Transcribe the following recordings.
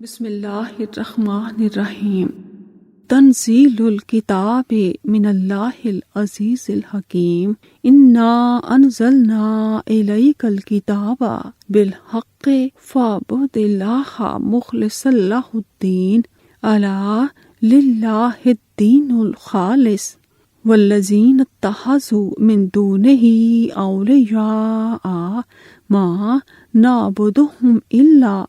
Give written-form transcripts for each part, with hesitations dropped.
بسم اللہ الرحمن الرحیم۔ تنزیل الکتاب من اللہ العزیز الحکیم۔ انا انزلنا الیک الکتاب بالحق فاعبد اللہ مخلصا لہ الدین الا للہ الدین الخالص والذین اتخذوا من دونہ اولیاء ما نعبدهم الا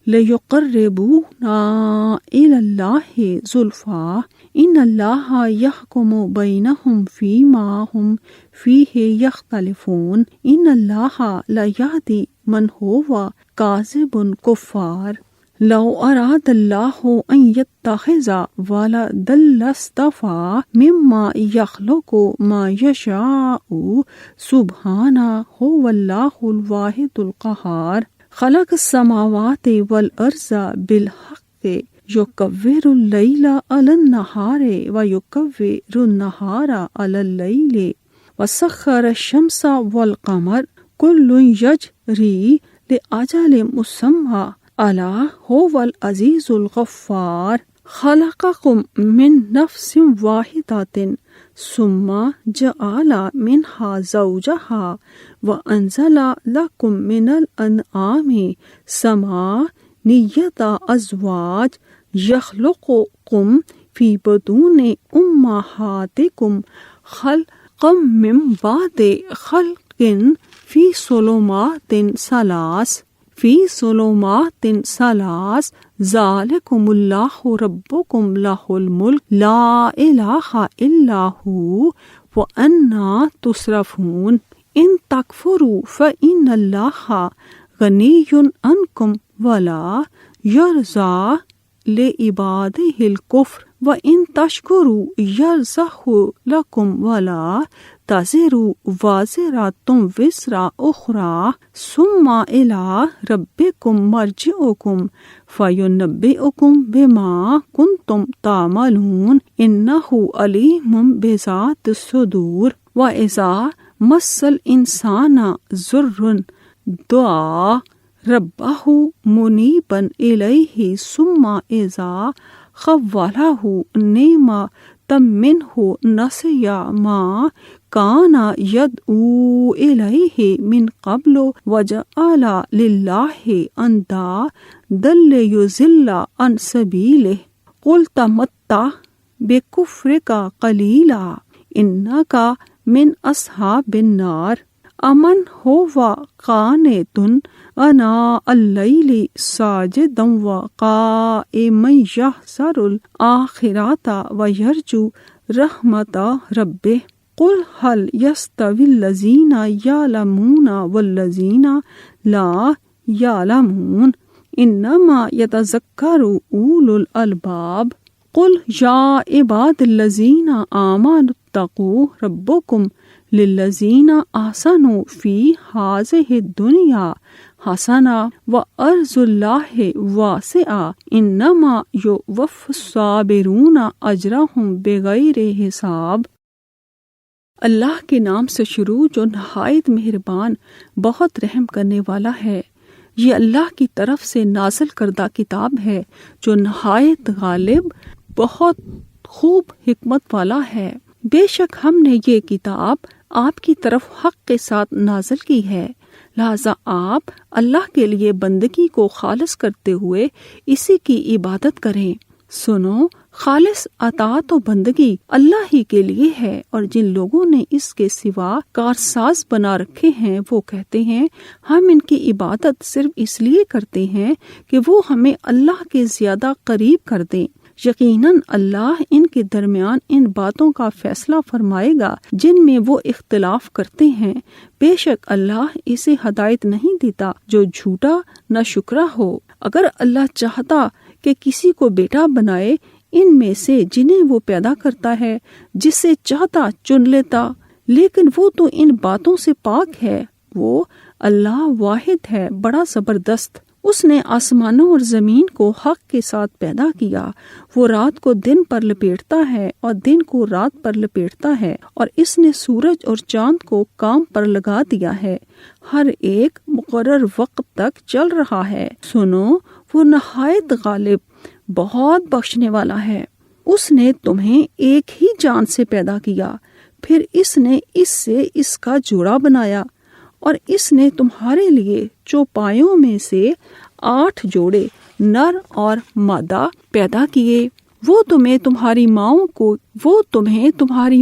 لیقربونا الی اللہ زلفی ان اللہ یحکم بینہم فیما ہم فیہ یختلفون ان اللہ لا یہدی من ہوا کاذب کفار۔ لو اراد اللہ ان یتخذ ولدا لاصطفى مما یخلق ما یشاء سبحانہ واللہ الواحد القہار۔ خلق السماوات والارض بالحق یکور اللیل علی النہار ویکور النہار علی اللیل وسخر الشمس والقمر کل یجری لأجل مسمى الا هو العزیز الغفار۔ خلقکم من نفس واحدۃ ثم جعل منها زوجها وانزل لکم من الانعام ثمانیۃ ازواج یخلقکم فی بطون امہاتکم خلقا من بعد خلق فی ظلمات ثلاث ذالکم اللہ ربکم لہ الملک لا الہ الا ہو وَأَنَّا تُصْرَفُونَ۔ ان تکفروا فإن اللہ غنی عنکم ولا یرضی لعبادہ الکفر وإن تشکروا یرضہ لکم ولا تزر وازرۃ وزر اخری ثم الی ربکم مرجعکم فینبئکم بما کنتم تعملون انہ علیم بذات الصدور۔ وَإِذَا مَسَّ الْإِنسَانَ ضُرٌّ دعا ربہ منیبا الیہ ثم اذا خولہ نعمۃ منہ نسی ما کان یدعو الیہ من قبل وجعل للہ اندادا لیضل عن سبیلہ قل تمتع بکفرک قلیلا انک من اصحاب النار۔ امن ہوا قانت آناء اللیل ساجدا وقائما یحذر الآخرۃ ویرجو رحمت ربہ قل هل یستوی الذین یعلمون والذین لا یعلمون انما یتذکر اولو الالباب۔ قل یا عباد الذین آمنوا اتقوا ربکم للذین احسنوا فی ہذہ الدنیا حسنہ وارض اللہ واسعہ انما یوفی الصابرون اجرہم بغیر حساب۔ اللہ کے نام سے شروع جو نہایت مہربان بہت رحم کرنے والا ہے۔ یہ اللہ کی طرف سے نازل کردہ کتاب ہے جو نہایت غالب بہت خوب حکمت والا ہے۔ بے شک ہم نے یہ کتاب آپ کی طرف حق کے ساتھ نازل کی ہے، لہذا آپ اللہ کے لیے بندگی کو خالص کرتے ہوئے اسی کی عبادت کریں۔ سنو، خالص اطاعت و بندگی اللہ ہی کے لیے ہے، اور جن لوگوں نے اس کے سوا کارساز بنا رکھے ہیں وہ کہتے ہیں ہم ان کی عبادت صرف اس لیے کرتے ہیں کہ وہ ہمیں اللہ کے زیادہ قریب کر دیں۔ یقیناً اللہ ان کے درمیان ان باتوں کا فیصلہ فرمائے گا جن میں وہ اختلاف کرتے ہیں۔ بے شک اللہ اسے ہدایت نہیں دیتا جو جھوٹا نہ شکرا ہو۔ اگر اللہ چاہتا کہ کسی کو بیٹا بنائے ان میں سے جنہیں وہ پیدا کرتا ہے، جسے چاہتا چن لیتا، لیکن وہ تو ان باتوں سے پاک ہے۔ وہ اللہ واحد ہے، بڑا زبردست۔ اس نے آسمانوں اور زمین کو حق کے ساتھ پیدا کیا۔ وہ رات کو دن پر لپیٹتا ہے اور دن کو رات پر لپیٹتا ہے، اور اس نے سورج اور چاند کو کام پر لگا دیا ہے، ہر ایک مقرر وقت تک چل رہا ہے۔ سنو، وہ نہایت غالب، بہت بخشنے والا ہے۔ اس نے تمہیں ایک ہی جان سے پیدا کیا، پھر اس نے اس سے اس کا جوڑا بنایا، اور اس نے تمہارے لیے چوپایوں میں سے 8 جوڑے نر اور مادہ پیدا کیے۔ وہ تمہیں تمہاری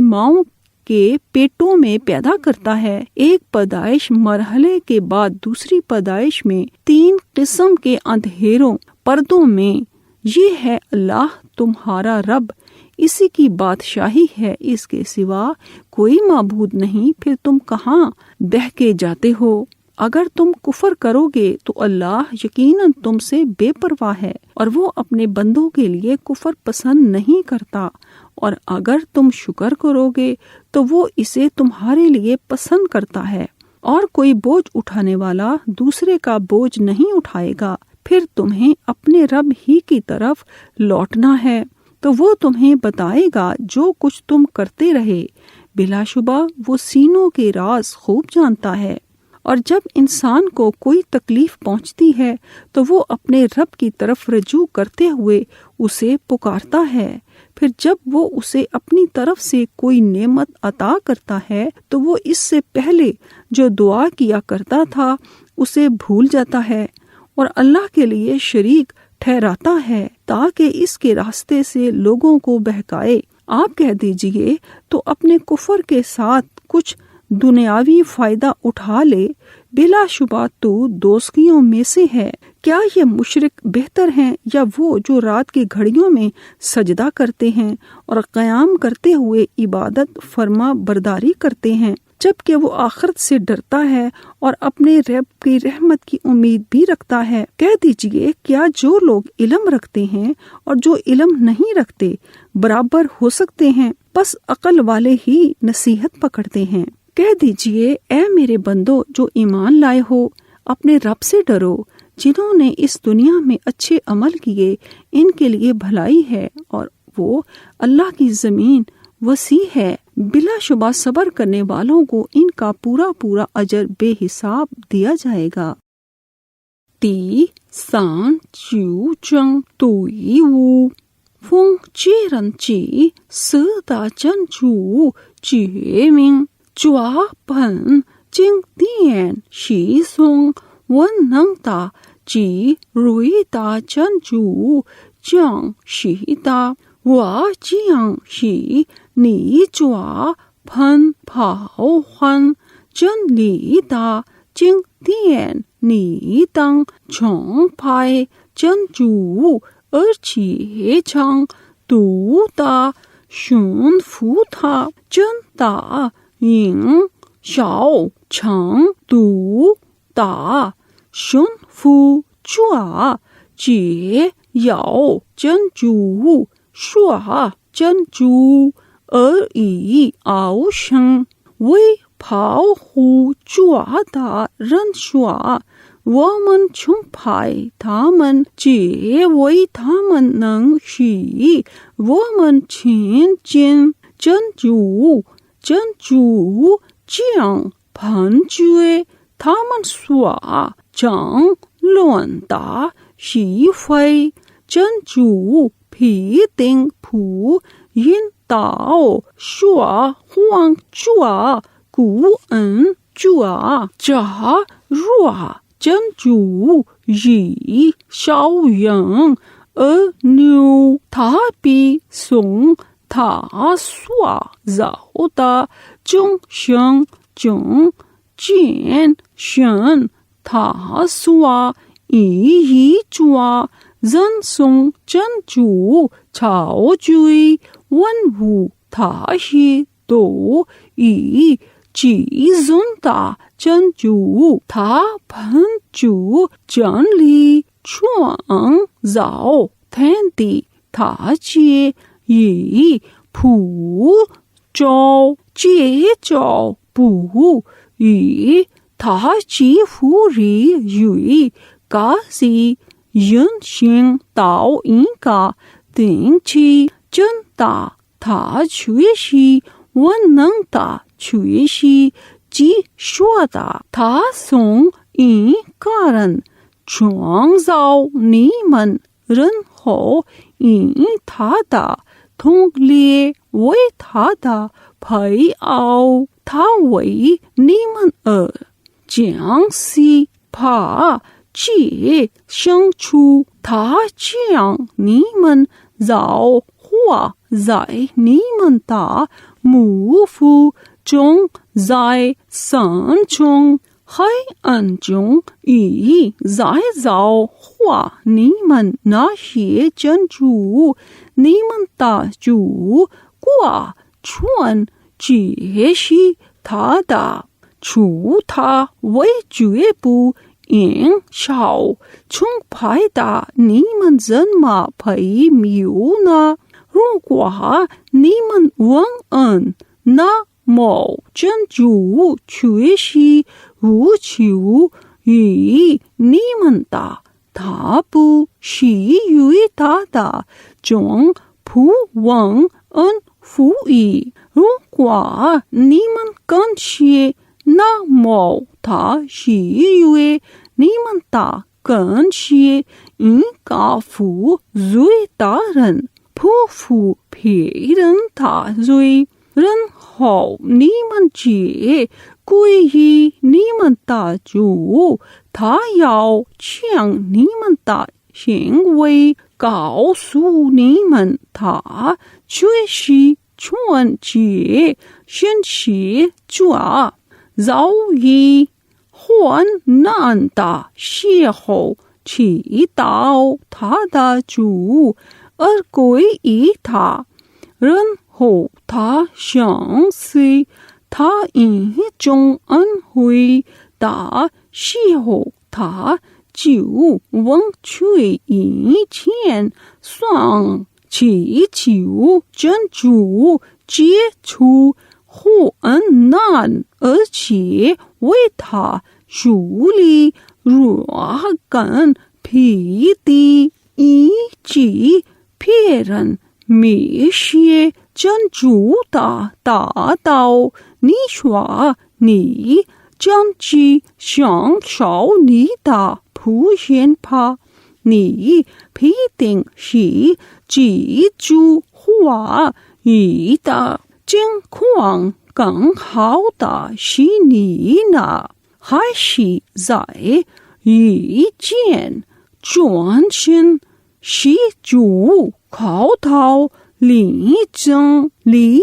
ماؤں کے پیٹوں میں پیدا کرتا ہے، ایک پیدائش مرحلے کے بعد دوسری پیدائش میں 3 قسم کے اندھیروں پردوں میں۔ یہ ہے اللہ تمہارا رب، اسی کی بادشاہی ہے، اس کے سوا کوئی معبود نہیں، پھر تم کہاں بہکے جاتے ہو؟ اگر تم کفر کرو گے تو اللہ یقیناً تم سے بے پرواہ ہے، اور وہ اپنے بندوں کے لیے کفر پسند نہیں کرتا، اور اگر تم شکر کرو گے تو وہ اسے تمہارے لیے پسند کرتا ہے، اور کوئی بوجھ اٹھانے والا دوسرے کا بوجھ نہیں اٹھائے گا، پھر تمہیں اپنے رب ہی کی طرف لوٹنا ہے، تو وہ تمہیں بتائے گا جو کچھ تم کرتے رہے۔ بلا شبہ وہ سینوں کے راز خوب جانتا ہے۔ اور جب انسان کو کوئی تکلیف پہنچتی ہے تو وہ اپنے رب کی طرف رجوع کرتے ہوئے اسے پکارتا ہے، پھر جب وہ اسے اپنی طرف سے کوئی نعمت عطا کرتا ہے تو وہ اس سے پہلے جو دعا کیا کرتا تھا اسے بھول جاتا ہے اور اللہ کے لیے شریک ٹھہراتا ہے تاکہ اس کے راستے سے لوگوں کو بہکائے۔ آپ کہہ دیجئے تو اپنے کفر کے ساتھ کچھ دنیاوی فائدہ اٹھا لے، بلا شبہ تو دوزخیوں میں سے ہے۔ کیا یہ مشرک بہتر ہیں یا وہ جو رات کی گھڑیوں میں سجدہ کرتے ہیں اور قیام کرتے ہوئے عبادت فرما برداری کرتے ہیں، جبکہ وہ آخرت سے ڈرتا ہے اور اپنے رب کی رحمت کی امید بھی رکھتا ہے؟ کہہ دیجئے کیا جو لوگ علم رکھتے ہیں اور جو علم نہیں رکھتے برابر ہو سکتے ہیں؟ بس عقل والے ہی نصیحت پکڑتے ہیں۔ کہہ دیجئے اے میرے بندو جو ایمان لائے ہو، اپنے رب سے ڈرو، جنہوں نے اس دنیا میں اچھے عمل کیے ان کے لیے بھلائی ہے، اور وہ اللہ کی زمین وسیع ہے، بلا شبہ صبر کرنے والوں کو ان کا پورا پورا اجر بے حساب دیا جائے گا۔ 第3章对无风接人己四大真主决命抓本经典西松文能大及瑞大真主将西大我将西你抓喷跑换真理大经典你当崇拜真主而且常独大驯服他真大赢少成独大驯服抓解要真主说真主而以傲生为保护抓的人说我们崇拜他们皆为他们能许我们亲近真主真主将判决他们所争论的是非真主必定不引导说谎者故恩者若真主以小人而留他必从他所造的众生中拣选他所依着人送真主超追万物他是都以其中的真主他本主真理创造天地他皆以普照接照不与他既复利于嘎西云行道因嘎定期真大他确实我能大确实即说的他从一个人创造你们人后因他的同列为他的配偶，他为你们而将西怕借生出，他将你们造化在你们的母腹中，在山中海岸中已在造化你们那些珍珠，你们的主挂传这是他的，除他为绝不因少崇拜的，你们怎么配谬呢？如果你们忘恩，那么珍珠却是无求于你们的，他不是与他的众仆忘恩负义。如果你们感谢，那么他是与你们的感谢应该负罪的人不负别人的罪，然后你们借归于你们的主，他要将你们的行为告诉你们，他却是纯洁神奇抓遭遇患难的时候祈祷他的主而归于他，然后他相信他一种恩惠的时候，他就忘却以前上祈求真主解除患难，而且为他树立若干辟地，以及别人灭绝真主的大道。你说你将其享受你的普贤吧，你必定是记住话语的情况更好的是你呢，还是在遇见专心是主口头力争力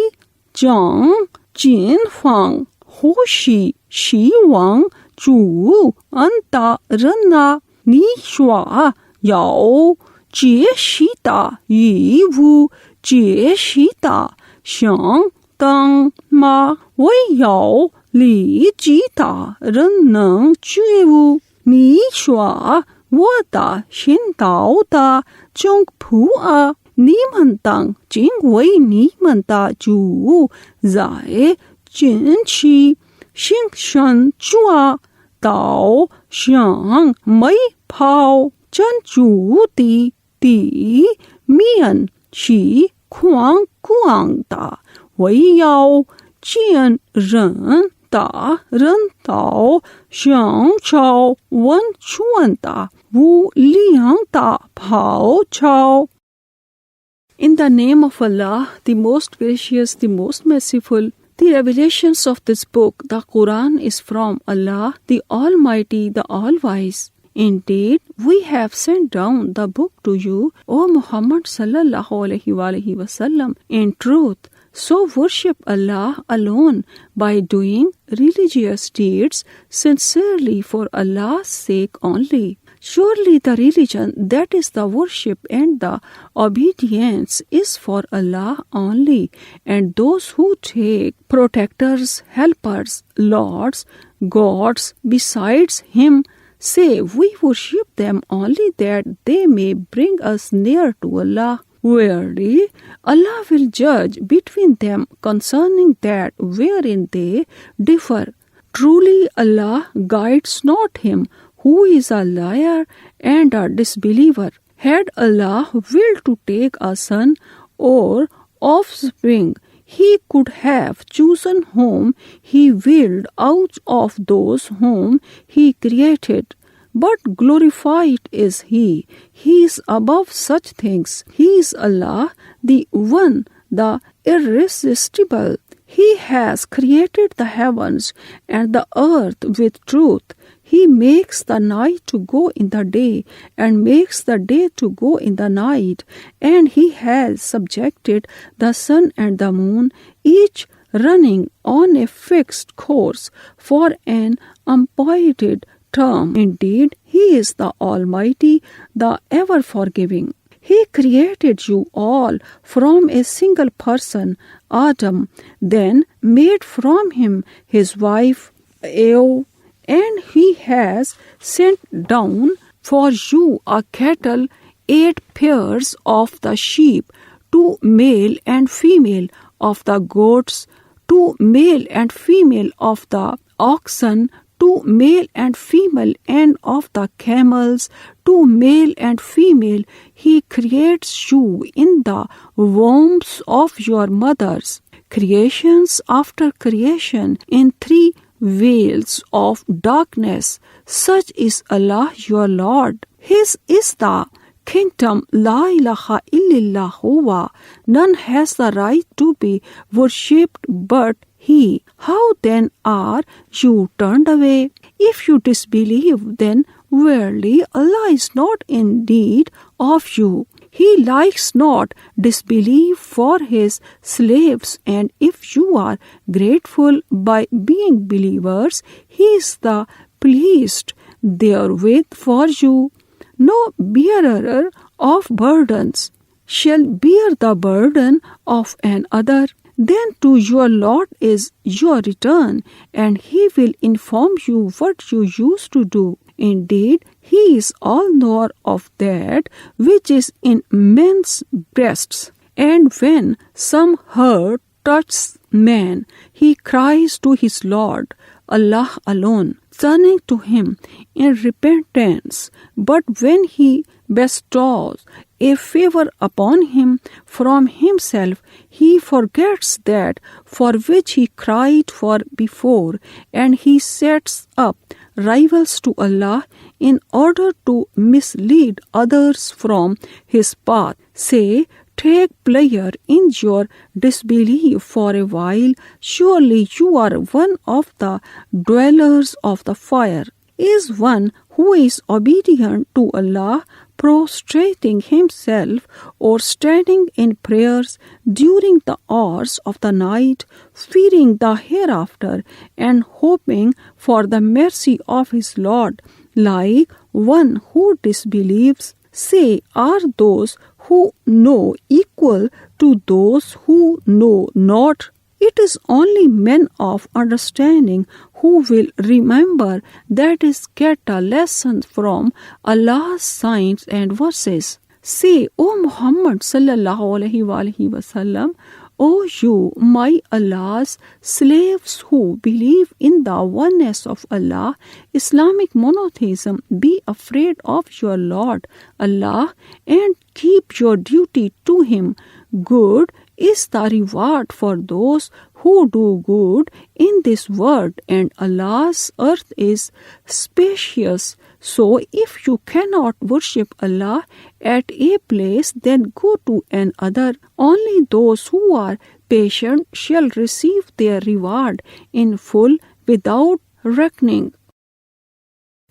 争尽放或是希望主恩的人呢？你说有这些的义务，这些的相当吗？唯有理智的人能觉悟。你说我的信道的众仆啊，你们当敬畏你们的主，在近期行善抓到像美泡珍珠的地面是宽广的，唯有见人的人道享受温泉的无量的泡潮。In the name of Allah, the most gracious, the most merciful. The revelations of this book, the Quran, is from Allah, the Almighty, the All-Wise. Indeed, we have sent down the book to you, O Muhammad sallallahu alaihi wasallam, in truth. So worship Allah alone by doing religious deeds sincerely for Allah's sake only. Surely the religion, that is the worship and the obedience, is for Allah only, and those who take protectors, helpers, lords, gods besides Him, say we worship them only that they may bring us near to Allah. Verily, Allah will judge between them concerning that wherein they differ. Truly Allah guides not him who is a liar and a disbeliever. Had Allah willed to take a son or offspring, He could have chosen whom He willed out of those whom He created. But glorified is He. He is above such things. He is Allah, the One, the Irresistible. He has created the heavens and the earth with truth. He makes the night to go in the day and makes the day to go in the night. And He has subjected the sun and the moon, each running on a fixed course for an appointed term. Indeed, He is the Almighty, the ever-forgiving. He created you all from a single person, Adam, then made from him his wife, Eve, and He has sent down for you a cattle, 8 pairs of the sheep, 2 male and female of the goats, 2 male and female of the oxen, 2 male and female and of the camels, 2 male and female. He creates you in the wombs of your mothers. Creations after creation in 3 veils of darkness. Such is Allah your Lord. His is the kingdom, La ilaha illallah huwa. None has the right to be worshipped but He. How then are you turned away? If you disbelieve, then verily Allah is not in need of you. He likes not disbelief for His slaves, and if you are grateful by being believers, He is the pleased therewith for you. No bearer of burdens shall bear the burden of another. Then to your Lord is your return, and He will inform you what you used to do. Indeed, He is all-knower of that which is in men's breasts. And when some hurt touches man, he cries to his Lord, Allah alone, turning to Him in repentance. But when He bestows a favor upon him from Himself, he forgets that for which he cried for before, and he sets up rivals to Allah in order to mislead others from His path. Say, take pleasure in your disbelief for a while. Surely you are one of the dwellers of the fire. Is one who is obedient to Allah, prostrating himself or standing in prayers during the hours of the night, fearing the hereafter and hoping for the mercy of his Lord, like one who disbelieves? Say, are those who know equal to those who know not? It is only men of understanding who will remember, that is, get a lesson from Allah's signs and verses. Say, O Muhammad sallallahu alaihi wasallam, O you, my Allah's slaves who believe in the oneness of Allah, Islamic monotheism, be afraid of your Lord Allah and keep your duty to Him. Good is the reward for those who do good in this world, and Allah's earth is spacious. So if you cannot worship Allah at a place, then go to another. Only those who are patient shall receive their reward in full without reckoning.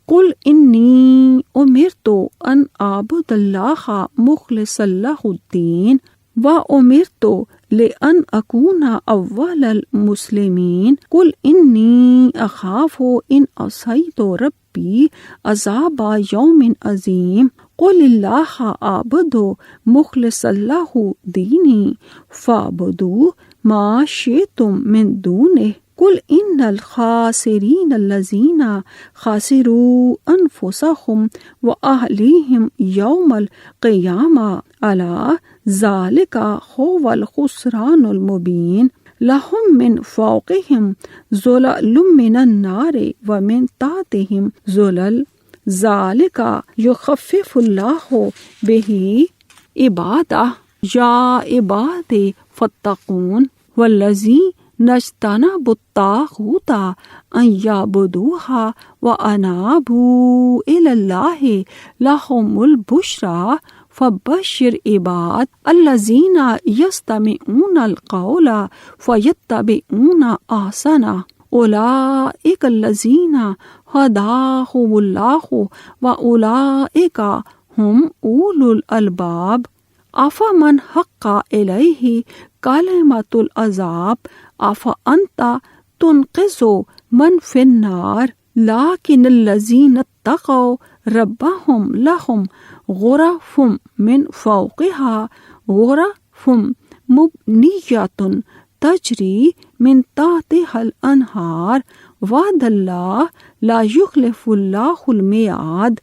قل إني أمرت أن أعبد الله مخلصا له الدين وأمرت لأن أكون أول المسلمين. قل إني أخاف إن عصيت ربي عذاب يوم عظيم. قل الله أعبد مخلصا له ديني فاعبدوا ما شئتم من دونه. قل إن الخاسرين الذين خسروا أنفسهم وأهليهم يوم القيامة ألا ذلك هو الخسران المبين. لهم من فوقهم ظلل من النار ومن تحتهم ظلل ذالک یخفف اللہ بہ عبادہ یا عباد فاتقون والذی نجتنب الطاغوت ان یعبدوها وانابوا الی اللہ لہم البشری فبشر عباد الذین یستمعون القول فیتبعون احسنہ اولئک الذین ہداہم اللہ واولئک ہم اولو الالباب افمن حق علیہ کلمۃ العذاب افانت تنقذ من فی النار لیکن الذین اتقوا ربهم لهم غرف من فوقها غرف مبنیۃ تجری من تحتها الانہار وعد اللہ لا یخلف اللہ المیعاد۔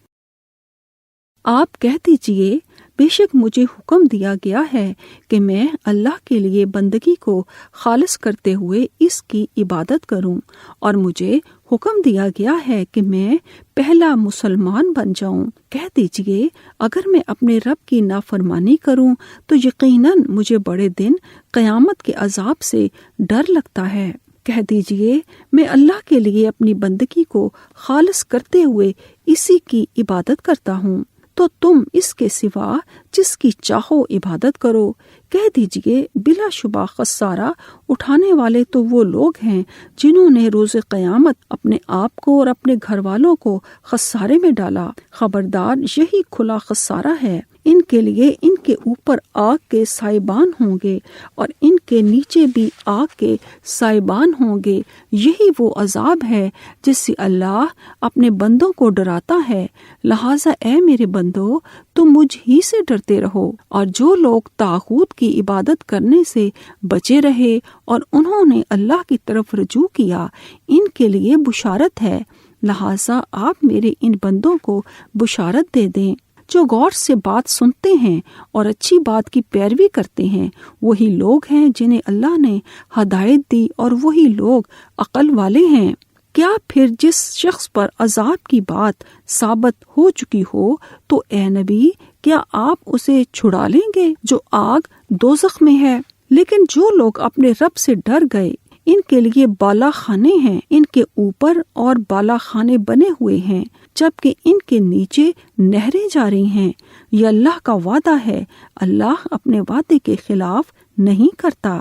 آپ کہہ دیجئے بے شک مجھے حکم دیا گیا ہے کہ میں اللہ کے لیے بندگی کو خالص کرتے ہوئے اس کی عبادت کروں، اور مجھے حکم دیا گیا ہے کہ میں پہلا مسلمان بن جاؤں۔ کہہ دیجئے اگر میں اپنے رب کی نافرمانی کروں تو یقیناً مجھے بڑے دن قیامت کے عذاب سے ڈر لگتا ہے۔ کہہ دیجئے میں اللہ کے لیے اپنی بندگی کو خالص کرتے ہوئے اسی کی عبادت کرتا ہوں، تو تم اس کے سوا جس کی چاہو عبادت کرو۔ کہہ دیجئے بلا شبہ خسارہ اٹھانے والے تو وہ لوگ ہیں جنہوں نے روز قیامت اپنے آپ کو اور اپنے گھر والوں کو خسارے میں ڈالا۔ خبردار یہی کھلا خسارہ ہے۔ ان کے لیے ان کے اوپر آگ کے سائبان ہوں گے اور ان کے نیچے بھی آگ کے سائبان ہوں گے۔ یہی وہ عذاب ہے جس سے اللہ اپنے بندوں کو ڈراتا ہے۔ لہٰذا اے میرے بندو تم مجھ ہی سے ڈرتے رہو، اور جو لوگ طاغوت کی عبادت کرنے سے بچے رہے اور انہوں نے اللہ کی طرف رجوع کیا، ان کے لیے بشارت ہے۔ لہٰذا آپ میرے ان بندوں کو بشارت دے دیں جو غور سے بات سنتے ہیں اور اچھی بات کی پیروی کرتے ہیں۔ وہی لوگ ہیں جنہیں اللہ نے ہدایت دی اور وہی لوگ عقل والے ہیں۔ کیا پھر جس شخص پر عذاب کی بات ثابت ہو چکی ہو تو اے نبی کیا آپ اسے چھڑا لیں گے جو آگ دوزخ میں ہے؟ لیکن جو لوگ اپنے رب سے ڈر گئے ان کے لیے بالا خانے ہیں، ان کے اوپر اور بالا خانے بنے ہوئے ہیں جبکہ ان کے نیچے نہریں جاری ہیں۔ یہ اللہ کا وعدہ ہے، اللہ اپنے وعدے کے خلاف نہیں کرتا۔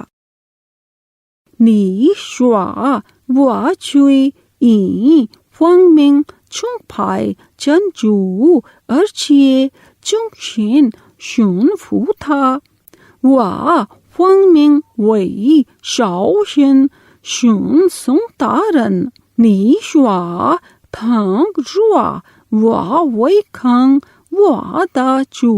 نی شوا وا چوئی ای فنگ منگ چونگ پھائے چن جو ارچیے چونگ شین شون فو تھا وا فنگ منگ وئی شاؤ شن شون سونگ تارن نی شوا تھانگ روا وا وئی کھنگ وا دا چو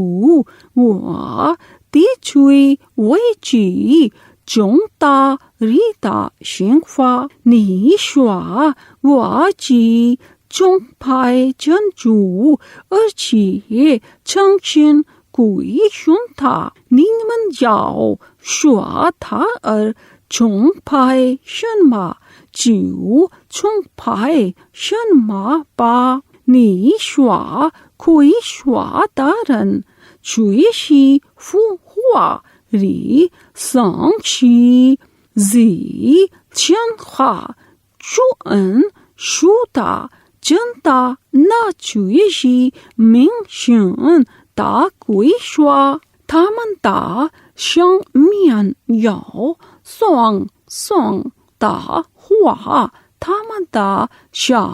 وا تی چوئی وئی چی چونگ تا ریتا شینگ فا نی شوا وا چی چونگ پھائے چن جو ارچیے چنگ شن کوئی شون تھا نینگ من جاؤ شوا تھا چونگ پھائے شن ما چیو چونگ پھائے شن ما پا نی شوا کوئی شوا تارن چوئی شی فو ہوا ری سانگ شی زی چن خا چو ان شو تا چنتا نا چوئی شی مینگ شن تا کوئی شوا تامن تا شنگ مین یاو سونگ سونگ تا ہوا تامن تا شا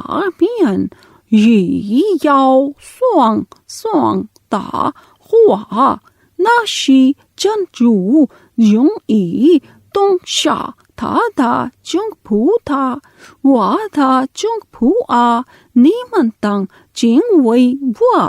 مین یی یاو سونگ سونگ تا ہوا نا شی چن جو یونگ ای تونگ شا تھا دا چونگ پھو تھا وا دا چونگ پھو آ نیمن تنگ چینگ وئی وا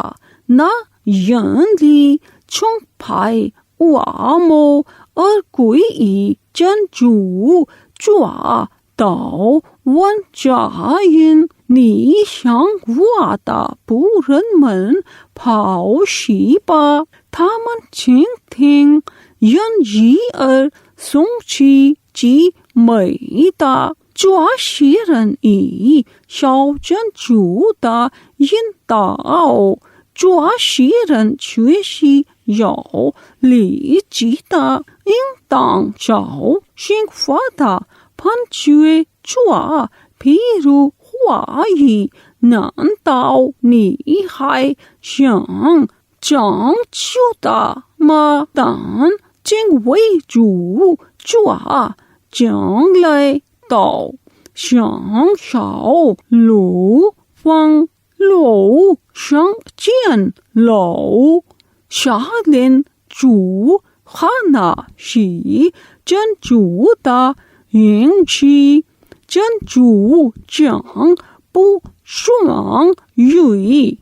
نا ین لی چونگ پھائے وا مو اور کوئی ای چن جو چوا تاؤ ون چاین نی شانگ وا تا پورن من پھاؤ شی پا تھامن چینگ تھینگ ین جی سونگ چی چی مئی تا 主啊，诗人以小真主的引导，主啊，诗人确实有理智的应当找幸福的判决。主啊，譬如怀疑，难道你还想将就的吗？但敬畏主啊，将来到享受路方路上见喽。下令主哈那是真主的运气，真主将不爽于。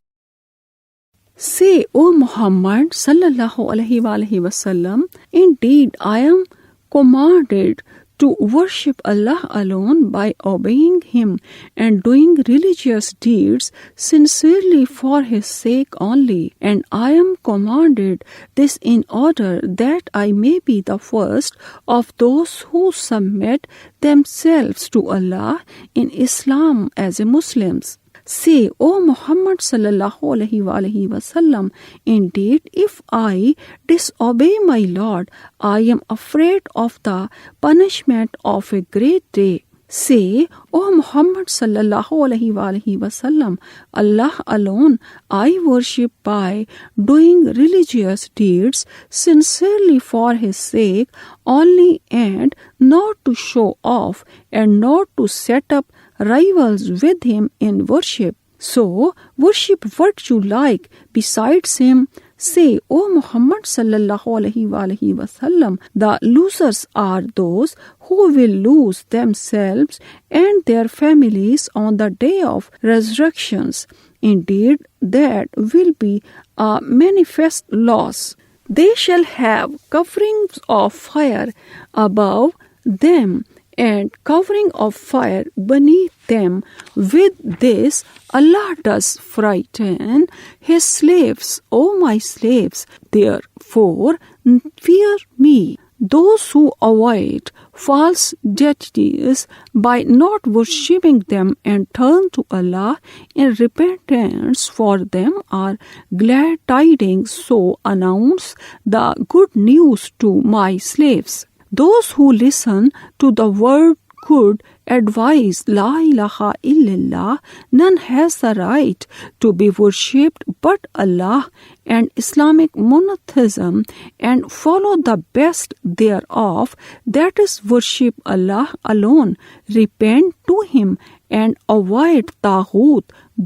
Say, O Muhammad sallallahu alaihi wasallam, indeed I am commanded to worship Allah alone by obeying Him and doing religious deeds sincerely for His sake only. And I am commanded this in order that I may be the first of those who submit themselves to Allah in Islam as Muslims. Say, O Muhammad sallallahu alaihi wasallam, indeed, if I disobey my Lord, I am afraid of the punishment of a great day. Say, O Muhammad sallallahu alaihi wasallam, Allah alone I worship by doing religious deeds sincerely for His sake only, and not to show off and not to set up rivals with Him in worship. So worship what you like besides Him. Say, O Muhammad sallallahu alaihi wasallam, the losers are those who will lose themselves and their families on the day of resurrections. Indeed, that will be a manifest loss. They shall have coverings of fire above them and covering of fire beneath them. With this, Allah does frighten His slaves. O my slaves, therefore fear me. Those who avoid false deities by not worshipping them and turn to Allah in repentance, for them are glad tidings. So announce the good news to my slaves. Those who listen to the word good advise, La ilaha illallah, none has the right to be worshipped but Allah, and Islamic monotheism, and follow the best thereof, that is worship Allah alone, repent to Him, and avoid Taghut.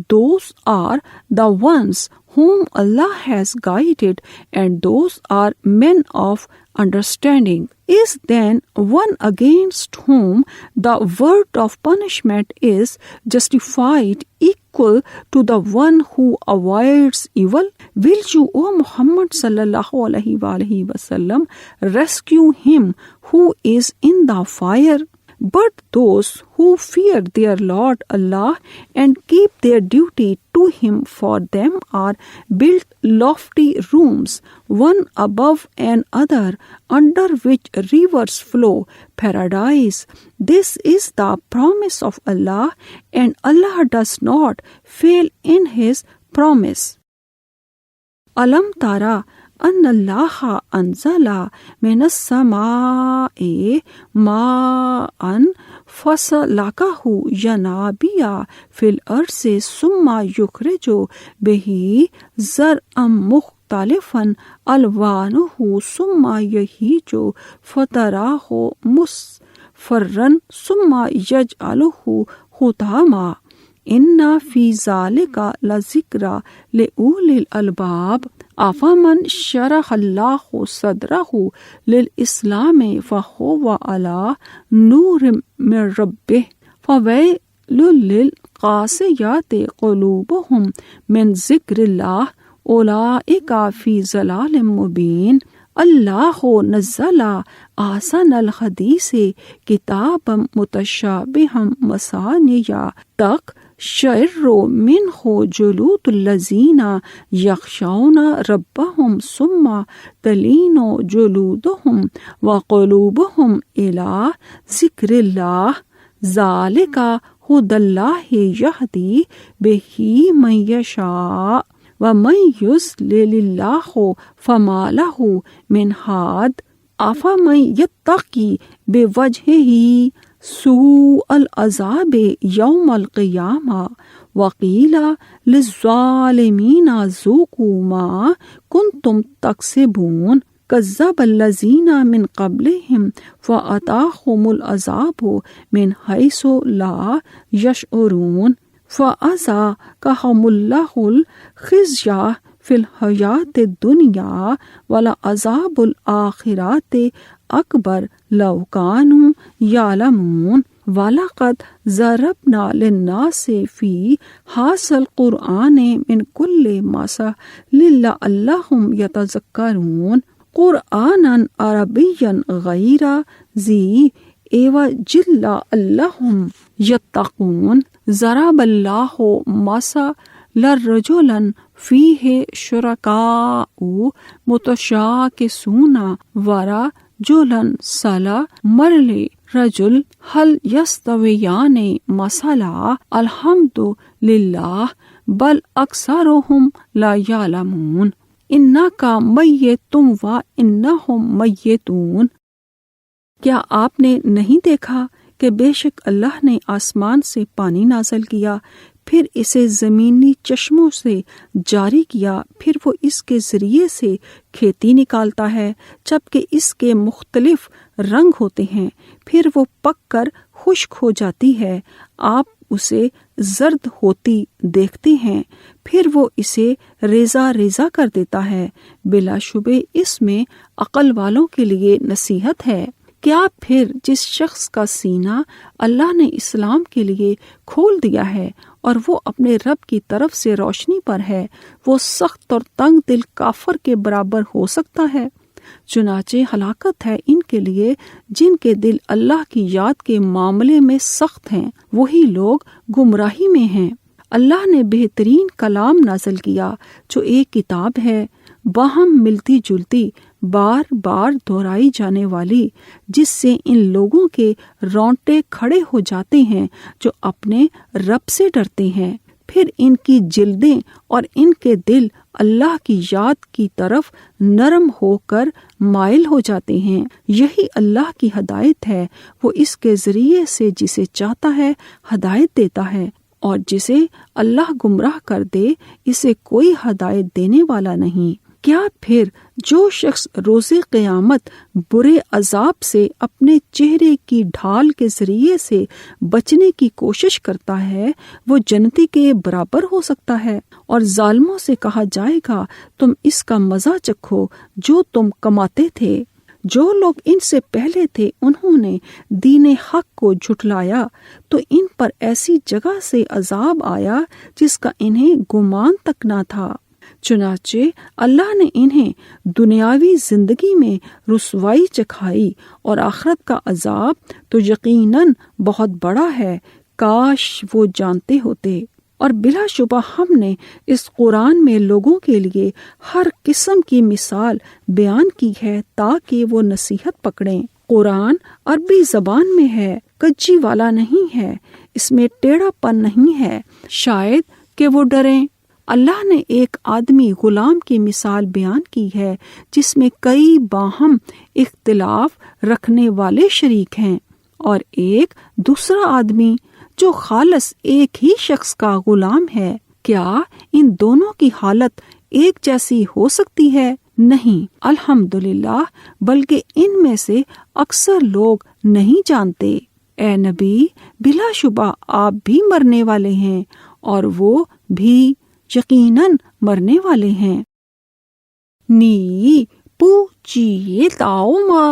Those are the ones whom Allah has guided, and those are men of understanding. Is then one against whom the word of punishment is justified equal to the one who avoids evil? Will you, O Muhammad sallallahu alaihi wasallam, rescue him who is in the fire? But those who fear their Lord Allah and keep their duty to Him, for them are built lofty rooms, one above another, under which rivers flow, paradise. This is the promise of Allah, and Allah does not fail in His promise. Alam tara أن الله أنزل من السماء ماء فسلكه ينابيع في الأرض ثم يخرج به زرعا مختلفا ألوانه ثم يهيج فتراه مصفرا ثم يجعله حطاما إن في ذلك لذكرى لأولي الألباب أفمن شرح الله صدره للإسلام فهو على نور من ربه فويل للقاسيات قلوبهم من ذكر الله أولئك في ضلال مبين. الله نزل أحسن الحديث كتابا متشابها مثانيا تقشعر منه جلود الذين يخشون ربهم ثم تلين جلودهم وقلوبهم إلى ذكر الله ذالک ھدی اللہ یہدی بہ من یشاء ومن یضلل اللہ فما لہ من ہاد افمن یتقی بوجہہ سوء العذاب یوم القیامہ وقیل للظالمین ذوقوا ما کنتم تکسبون کذب الذین من قبلہم فأتاہم العذاب من حیث لا یشعرون فأذاقہم اللہ الخزی فی الحیاۃ الدنیا ولعذاب الآخرۃ اکبر لو کانوا یعلمون وَلَقَدْ ضَرَبْنَا لِلنَّاسِ فِي هَذَا الْقُرْآنِ مِنْ كُلِّ مَثَلٍ لَعَلَّهُمْ يَتَذَكَّرُونَ قُرْآنًا عَرَبِيًّا غَيْرَ ذِي عِوَجٍ لَعَلَّهُمْ يَتَّقُونَ ضَرَبَ اللَّهُ مَثَلًا رَجُلًا فِيهِ شُرَكَاءُ مُتَشَاكِسُونَ وَرَجُلًا سَلَمًا لِرَجُلٍ هل یستویان مثلا الحمد للہ بل اکثرهم لا یعلمون انک میت و انہم میتون۔ کیا آپ نے نہیں دیکھا کہ بے شک اللہ نے آسمان سے پانی نازل کیا، پھر اسے زمینی چشموں سے جاری کیا، پھر وہ اس کے ذریعے سے کھیتی نکالتا ہے جبکہ اس کے مختلف رنگ ہوتے ہیں، پھر وہ پک کر خشک ہو جاتی ہے، آپ اسے زرد ہوتی دیکھتے ہیں، پھر وہ اسے ریزہ ریزہ کر دیتا ہے۔ بلا شبہ اس میں عقل والوں کے لیے نصیحت ہے۔ کیا پھر جس شخص کا سینہ اللہ نے اسلام کے لیے کھول دیا ہے اور وہ اپنے رب کی طرف سے روشنی پر ہے، وہ سخت اور تنگ دل کافر کے برابر ہو سکتا ہے؟ چنانچہ ہلاکت ہے ان کے لیے جن کے دل اللہ کی یاد کے معاملے میں سخت ہیں، وہی لوگ گمراہی میں ہیں۔ اللہ نے بہترین کلام نازل کیا جو ایک کتاب ہے، باہم ملتی جلتی، بار بار دہرائی جانے والی، جس سے ان لوگوں کے رونگٹے کھڑے ہو جاتے ہیں جو اپنے رب سے ڈرتے ہیں، پھر ان کی جلدیں اور ان کے دل اللہ کی یاد کی طرف نرم ہو کر مائل ہو جاتے ہیں۔ یہی اللہ کی ہدایت ہے، وہ اس کے ذریعے سے جسے چاہتا ہے ہدایت دیتا ہے، اور جسے اللہ گمراہ کر دے اسے کوئی ہدایت دینے والا نہیں۔ کیا پھر جو شخص روز قیامت برے عذاب سے اپنے چہرے کی ڈھال کے ذریعے سے بچنے کی کوشش کرتا ہے، وہ جنتی کے برابر ہو سکتا ہے؟ اور ظالموں سے کہا جائے گا تم اس کا مزہ چکھو جو تم کماتے تھے۔ جو لوگ ان سے پہلے تھے انہوں نے دین حق کو جھٹلایا تو ان پر ایسی جگہ سے عذاب آیا جس کا انہیں گمان تک نہ تھا۔ چنانچہ اللہ نے انہیں دنیاوی زندگی میں رسوائی چکھائی، اور آخرت کا عذاب تو یقیناً بہت بڑا ہے، کاش وہ جانتے ہوتے۔ اور بلا شبہ ہم نے اس قرآن میں لوگوں کے لیے ہر قسم کی مثال بیان کی ہے تاکہ وہ نصیحت پکڑیں۔ قرآن عربی زبان میں ہے، کجی والا نہیں ہے، اس میں ٹیڑھا پن نہیں ہے، شاید کہ وہ ڈریں۔ اللہ نے ایک آدمی غلام کی مثال بیان کی ہے جس میں کئی باہم اختلاف رکھنے والے شریک ہیں، اور ایک دوسرا آدمی جو خالص ایک ہی شخص کا غلام ہے۔ کیا ان دونوں کی حالت ایک جیسی ہو سکتی ہے؟ نہیں، الحمدللہ، بلکہ ان میں سے اکثر لوگ نہیں جانتے۔ اے نبی، بلا شبہ آپ بھی مرنے والے ہیں اور وہ بھی یقیناً مرنے والے ہیں۔ نی پو چی تاؤ ما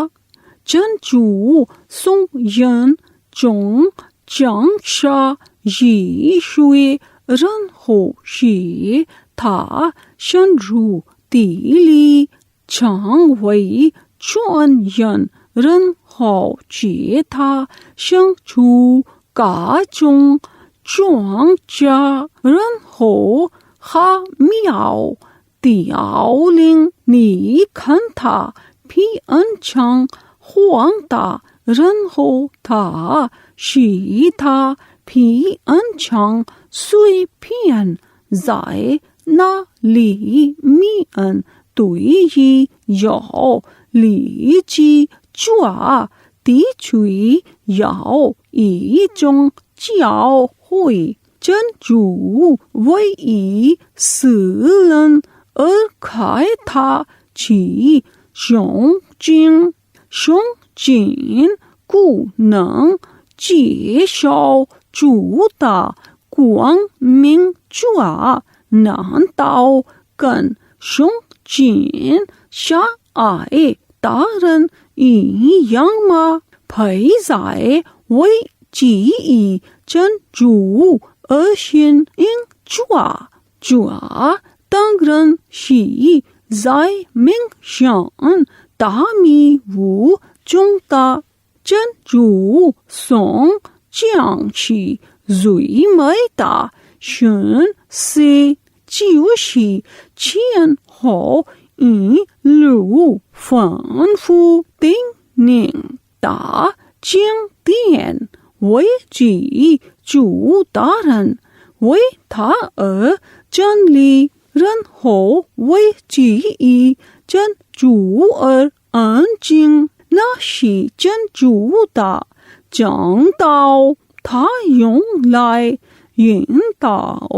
چن چو سونگ ین چونگ چانگ شا یی شوئے رن ہو شی تھا شن رو تی لی چانگ وئی چون ین رن ہو چی تھا شنگ چو کا چونگ چونگ چا رن ہو خا میاؤ تیاؤ لنگ نی کھن تھا پھی ان چھنگ ہوانگ تا 然后他使他皮恩强随便在那里面对于要立即抓地区要一种教会真主为以死人而开他其胸襟故能接受主的光明抓，难道跟胸襟狭隘的人一样吗？配在为记忆真主而心应抓当然是在明显大迷雾中的真主送将其最美的讯息，就是前后一路反复叮咛的经典，为记主的人为他而真理，然后为记忆真主而安静，那是真主的正道，他用来引导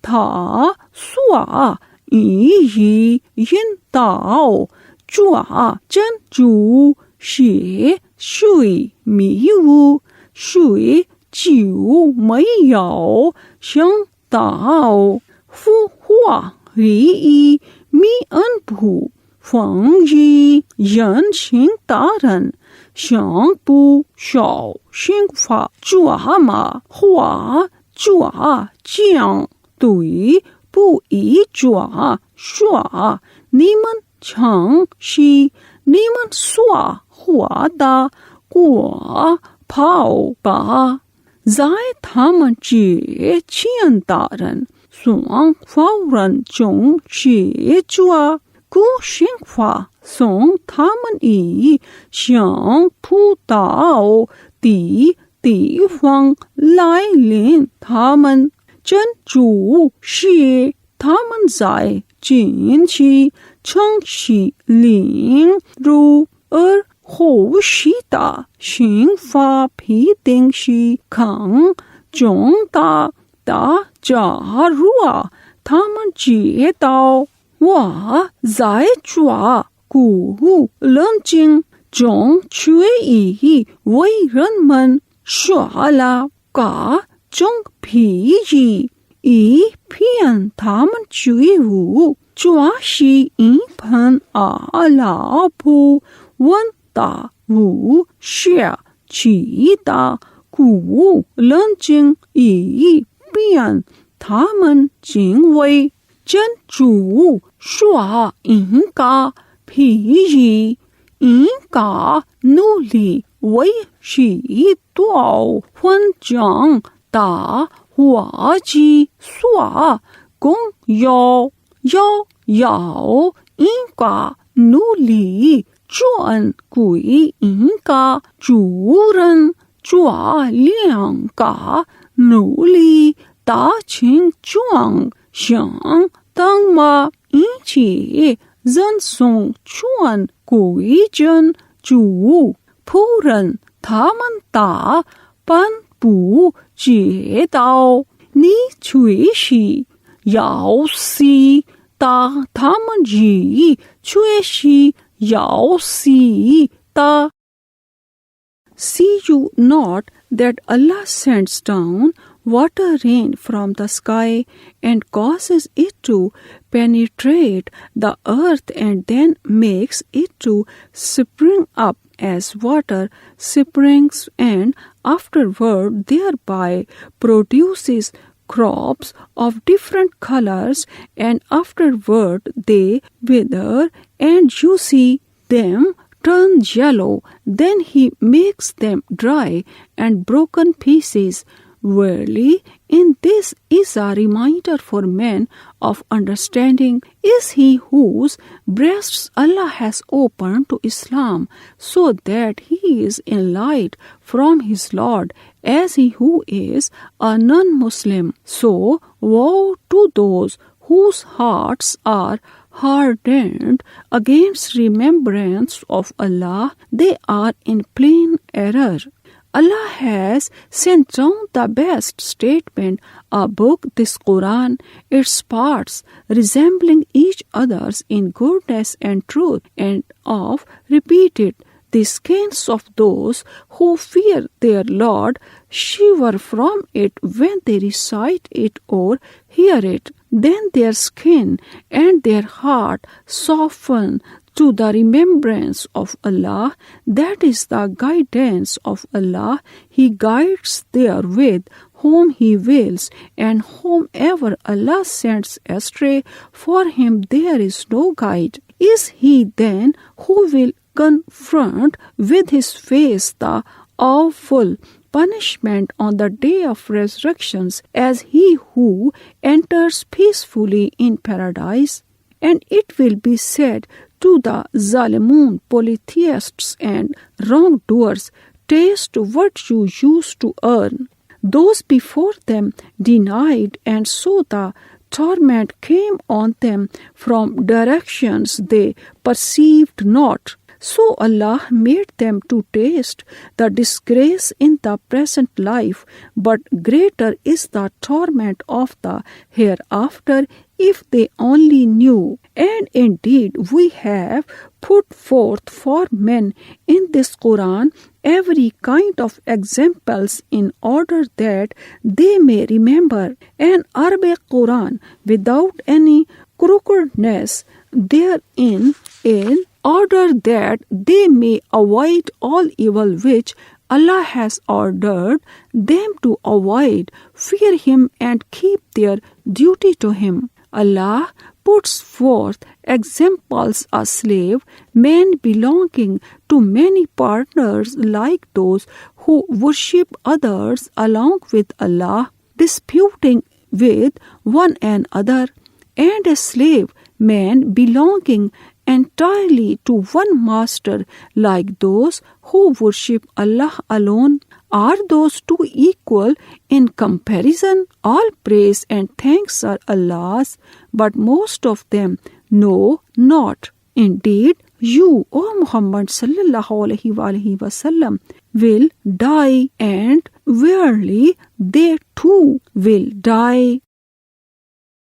他所引导抓真主是谁迷雾，谁就没有想到复活利益弥恩普防御人情的人想不小心法抓嘛或抓将对不一抓说你们常是你们所活的过跑吧，在他们之前的人双方人中协抓古新法从他们以想不到的地方来临他们，真主是他们在近期城市领入而后续的刑法必定是更重大的。假如他们知道我在抓古冷静中却已为人们说了各种批语，以骗他们觉悟抓是一盆阿拉伯文的无血气的古冷静，以便他们敬畏真主说应该批语，应该努力为许多混账的伙计所共有要应该努力转归应该主人做两个努力的情状，相当嘛一起人送全归真主仆人，他们的半不知道你却是要死的，他们也却是要死的。See you not that Allah sends down water rain from the sky and causes it to penetrate the earth and then makes it to spring up as water springs and afterward thereby produces crops of different colors and afterward they wither and you see them turn yellow, then he makes them dry and broken pieces. Verily, in this is a reminder for men of understanding is he whose breasts Allah has opened to Islam, so that he is enlightened from his Lord, as he who is a non-Muslim. So woe to those whose hearts are hardened against remembrance of Allah. They are in plain error. Allah has sent down the best statement, a book, this Quran, its parts resembling each other's in goodness and truth, and of repeated. The skins of those who fear their Lord shiver from it when they recite it or hear it. Then their skin and their heart soften to the remembrance of Allah. That is the guidance of Allah. He guides therewith whom He wills, and whomever Allah sends astray, for him there is no guide. Is he then who will confront with his face the awful punishment on the day of resurrections as he who enters peacefully in paradise? And it will be said to the Zalimun, polytheists and wrongdoers, taste what you used to earn. Those before them denied, and so the torment came on them from directions they perceived not. So Allah made them to taste the disgrace in the present life, but greater is the torment of the hereafter, if they only knew. And indeed we have put forth for men in this Quran every kind of examples in order that they may remember, an Arabic Quran without any crookedness therein, in order that they may avoid all evil which Allah has ordered them to avoid, fear Him and keep their duty to Him. Allah puts forth examples a slave, men belonging to many partners like those who worship others along with Allah, disputing with one another, and a slave man belonging entirely to one master like those who worship Allah alone. Are those two equal in comparison? All praise and thanks are Allah's, but most of them know not. Indeed, you, O Muhammad sallallahu alaihi wasallam, will die, and verily they too will die.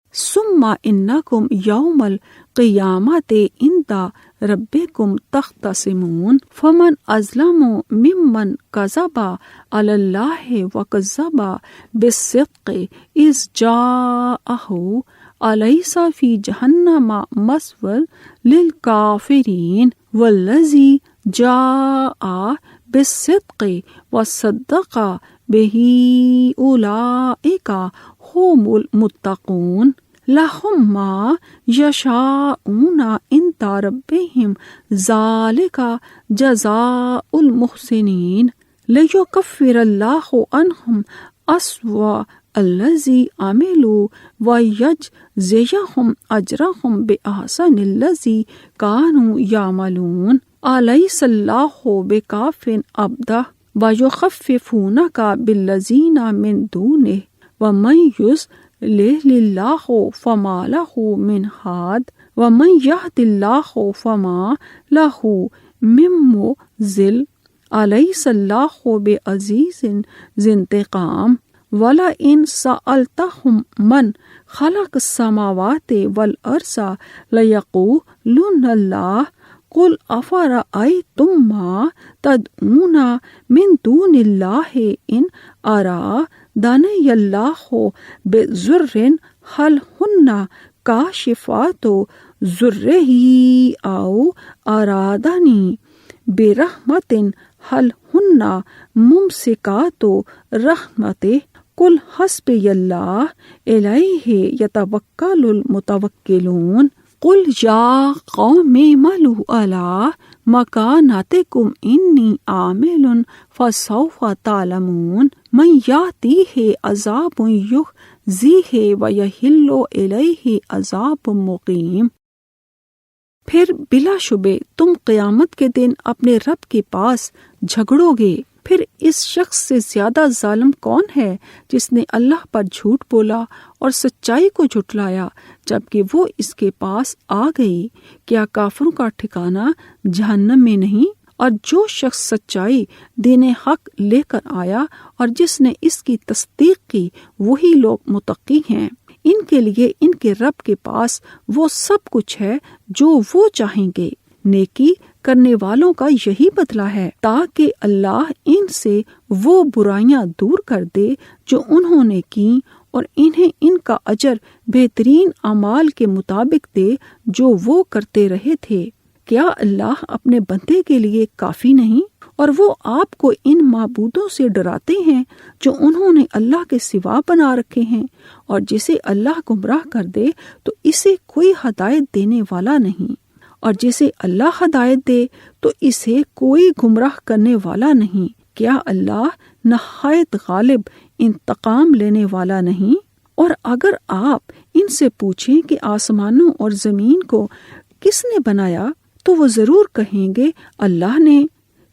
Summa innakum yawmal qiyamati inda rabbikum takhtasimun, faman azlamu mimman kazaba ala Allahi wa kazaba bis-sidqi iz ja'ahu alaysa fi jahannama maswal lil kafirin wallazi ja'a bis-sidqi was-saddaqa bihi ulaika humul muttaqun. لَهُمْ مَا يَشَاءُونَ عِندَ رَبِّهِمْ ذَلِكَ جَزَاءُ الْمُحْسِنِينَ لِيُكَفِّرَ اللَّهُ عَنْهُمْ أَسْوَأَ الَّذِي عَمِلُوا وَيَجْزِيَهُمْ أَجْرَهُمْ بِأَحْسَنِ الَّذِي كَانُوا يَعْمَلُونَ أَلَيْسَ اللَّهُ بِكَافٍ عَبْدَهُ وَيُخَفِّفُونَكَ بِالَّذِينَ مِن دُونِهِ وَمَن يُضْلِلِ اللَّهُ فَمَا لَهُ مِنْ هَادٍ وَمَن يَهْدِ اللَّهُ فَمَا لَهُ مِن مُضِلٍّ أَلَيْسَ اللَّهُ بِعَزِيزٍ ذِي انتقام وَلَئِن سَأَلْتَهُم مَّنْ خَلَقَ السَّمَاوَاتِ وَالْأَرْضَ لَيَقُولُنَّ اللَّهُ قُلْ أَفَرَأَيْتُم مَّا تَدْعُونَ مِن دُونِ اللَّهِ إِنْ أَرَادَنِيَ اللَّهُ بِضُرٍّ هَلْ هُنَّ كَاشِفَاتُ ضُرِّهِ أَوْ أَرَادَنِي بِرَحْمَةٍ هَلْ هُنَّ مُمْسِكَاتُ رَحْمَتِهِ قُلْ حَسْبِيَ اللَّهُ إِلَيْهِ يَتَوَكَّلُ الْمُتَوَكِّلُونَ قُلْ يَا قَوْمِ اعْمَلُوا عَلَى مکاناتکم انی عامل فسوف تعلمون من یاتیہ عذاب یخزیہ ویحل الیہ عذاب مقیم۔ پھر بلا شبے تم قیامت کے دن اپنے رب کے پاس جھگڑو گے۔ پھر اس شخص سے زیادہ ظالم کون ہے جس نے اللہ پر جھوٹ بولا اور سچائی کو جھٹلایا جبکہ وہ اس کے پاس آ گئی؟ کیا کافروں کا ٹھکانہ جہنم میں نہیں؟ اور جو شخص سچائی دین حق لے کر آیا اور جس نے اس کی تصدیق کی وہی لوگ متقی ہیں۔ ان کے لیے ان کے رب کے پاس وہ سب کچھ ہے جو وہ چاہیں گے۔ نیکی کرنے والوں کا یہی بدلہ ہے تاکہ اللہ ان سے وہ برائیاں دور کر دے جو انہوں نے کی اور انہیں ان کا اجر بہترین اعمال کے مطابق دے جو وہ کرتے رہے تھے۔ کیا اللہ اپنے بندے کے لیے کافی نہیں؟ اور وہ آپ کو ان معبودوں سے ڈراتے ہیں جو انہوں نے اللہ کے سوا بنا رکھے ہیں، اور جسے اللہ گمراہ کر دے تو اسے کوئی ہدایت دینے والا نہیں، اور جسے اللہ ہدایت دے تو اسے کوئی گمراہ کرنے والا نہیں۔ کیا اللہ نہایت غالب انتقام لینے والا نہیں؟ اور اگر آپ ان سے پوچھیں کہ آسمانوں اور زمین کو کس نے بنایا تو وہ ضرور کہیں گے اللہ نے۔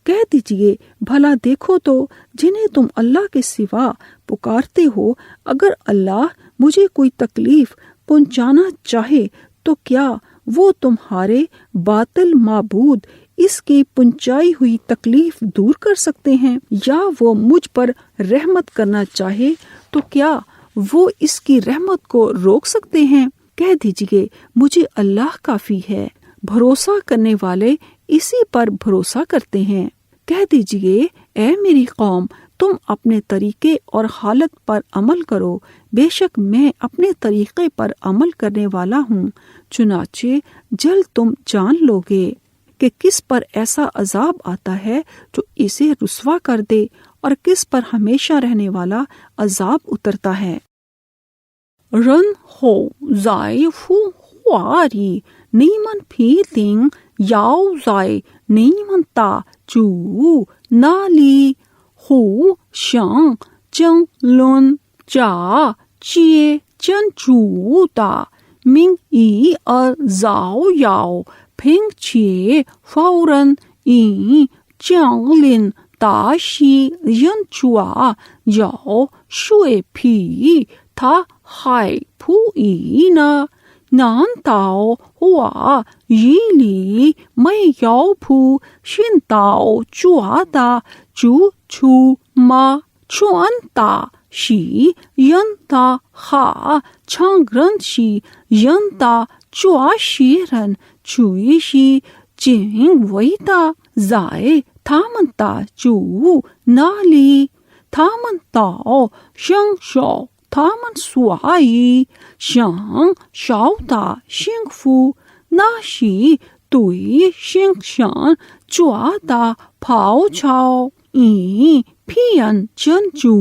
کہہ دیجئے بھلا دیکھو تو جنہیں تم اللہ کے سوا پکارتے ہو، اگر اللہ مجھے کوئی تکلیف پہنچانا چاہے تو کیا وہ تمہارے باطل معبود اس کی پہنچائی ہوئی تکلیف دور کر سکتے ہیں؟ یا وہ مجھ پر رحمت کرنا چاہے تو کیا وہ اس کی رحمت کو روک سکتے ہیں؟ کہہ دیجئے مجھے اللہ کافی ہے، بھروسہ کرنے والے اسی پر بھروسہ کرتے ہیں۔ کہہ دیجئے اے میری قوم، تم اپنے طریقے اور حالت پر عمل کرو، بے شک میں اپنے طریقے پر عمل کرنے والا ہوں، چنانچہ جلد تم جان لو گے کہ کس پر ایسا عذاب آتا ہے جو اسے رسوا کر دے اور کس پر ہمیشہ رہنے والا عذاب اترتا ہے۔ رن ہو زائے فو خواری نیمن پھی تنگ یاؤ زائے نیمن تا چو نالی ہو شنگ چنگ لن چا چیے چن چو تا منگ ای زاؤ یاؤ پھنگ چیے فورن ای چنگ لن تا شی ین چوا یاؤ شوے پھی تھا ہائے پھو ای نا نان تاؤ ہوا یی لی میں یاؤ پھو شن تاؤ چوا تا چو چھو ما چون تا شی ین تا خا چھنگ رن شی ین تا چوا شی رن چوئی شی چنگ وی تا زائے تھامن تا چو نالی تھامن تاؤ شنگ شو تھامن سوائی شنگ شاؤ تا شنگ فو نا شی توئی شنگ شن چوا تا پھاؤ چھاؤ ای پھین چن چو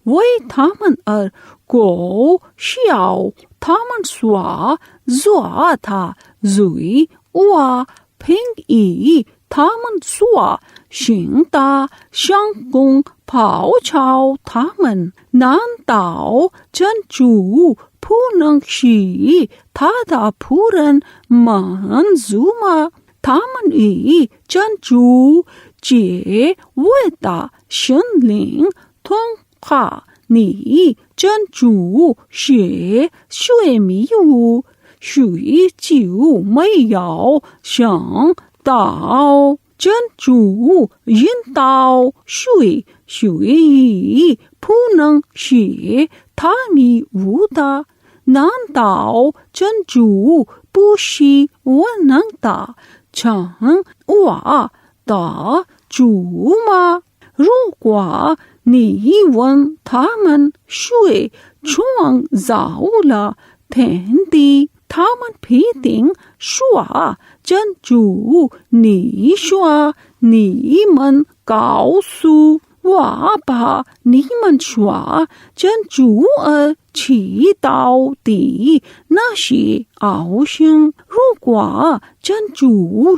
وی تھامن ار کو شیاؤ تھامن سوا زوا تھا زوئی اوا پھنگ ای تھامن سوا شنگ تا شنگ گنگ پھاؤ چھاؤ تھامن نان تاؤ چن چو پھو ننگ شی تھا دا پھورن من زوما تھامن ای چن چو چیے وی تا شن لنگ تھونگ خا نی چن چو شیے شوے میو شوئی چیو میں یاؤ شنگ تاؤ چن چو ین تاؤ شوئی شوئی پھو ننگ شیے تھا می وو تا نان تاؤ چن چو پوشی و ننگ تا چھنگ اوا تا چو ما رو kwa نی ون تھامن شوے چھوانگ زاؤلا تھین دی تھامن پھی تنگ شوا چن چو نی شوا نی من کاؤ سو وا پا نی من شوا چن چو چھی تاؤ تی نا شی آؤ شنگ رو kwa چن چو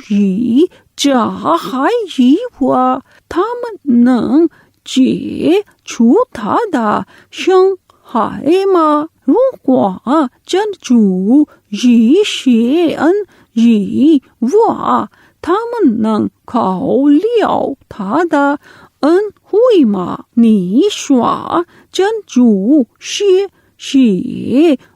یی Ja hai yi wa tam neng jie chu ta da sheng hai ma. 如果真主以谢恩以我，他们能考了他的恩惠吗？你说真主是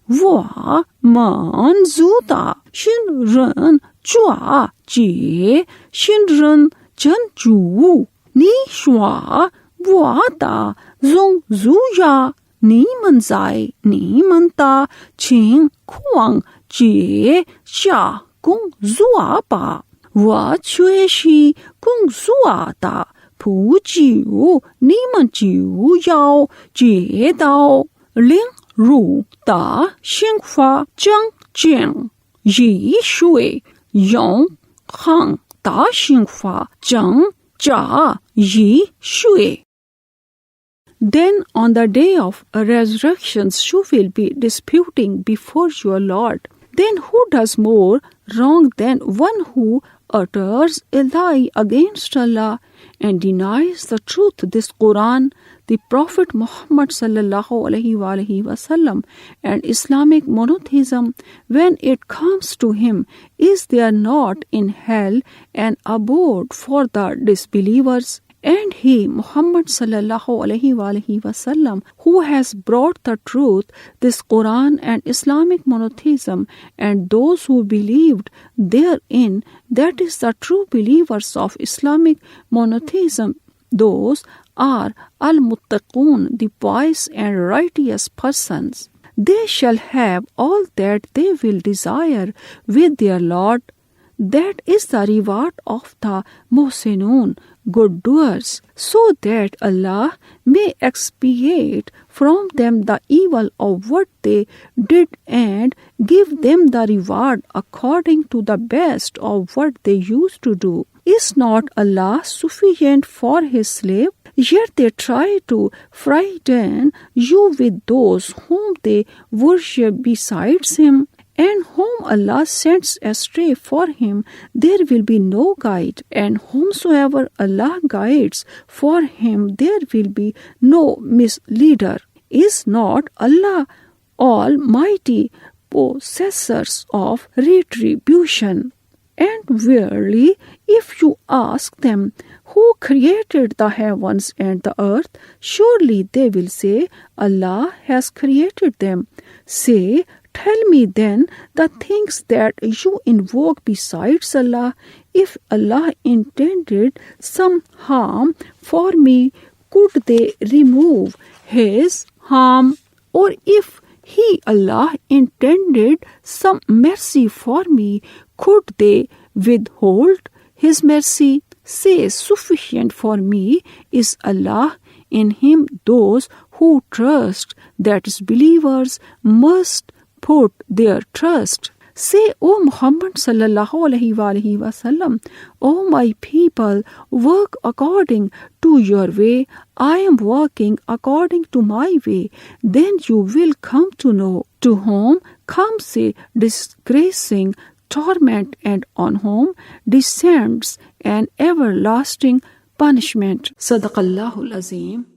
我们族的新人抓解新人真主，你说我的宗族呀，你们在你们的情况之下工作吧，我却是工作的，不久你们就要接到领入的幸福真正以水永恒的幸福真正以水。Then on the day of resurrection you will be disputing before your Lord. Then who does more wrong than one who utters a lie against Allah and denies the truth? This Quran, the Prophet Muhammad sallallahu alaihi wasallam, and Islamic monotheism, when it comes to him, is there not in hell an abode for the disbelievers? And he, Muhammad sallallahu alaihi wasallam, who has brought the truth, this Quran and Islamic monotheism, and those who believed therein, that is the true believers of Islamic monotheism, those are al-muttaqun, the pious and righteous persons. They shall have all that they will desire with their Lord. That is the reward of the muhsinun, good doers, so that Allah may expiate from them the evil of what they did and give them the reward according to the best of what they used to do. Is not Allah sufficient for His slave? Yet they try to frighten you with those whom they worship besides Him, and whom Allah sends astray for him, there will be no guide, and whomsoever Allah guides for him, there will be no misleader. Is not Allah Almighty, possessors of retribution? And verily, if you ask them, who created the heavens and the earth, surely they will say, Allah has created them. Say, tell me then the things that you invoke besides Allah. If Allah intended some harm for me, could they remove His harm? Or if He, Allah, intended some mercy for me, could they withhold His mercy? Say, sufficient for me is Allah. In Him those who trust, that is, believers, must put their trust. Say, O Muhammad sallallahu alaihi wasallam, O my people, work according to your way. I am working according to my way. Then you will come to know to whom comes a disgracing torment and on whom descends an everlasting punishment. Sadaqallahul Azim.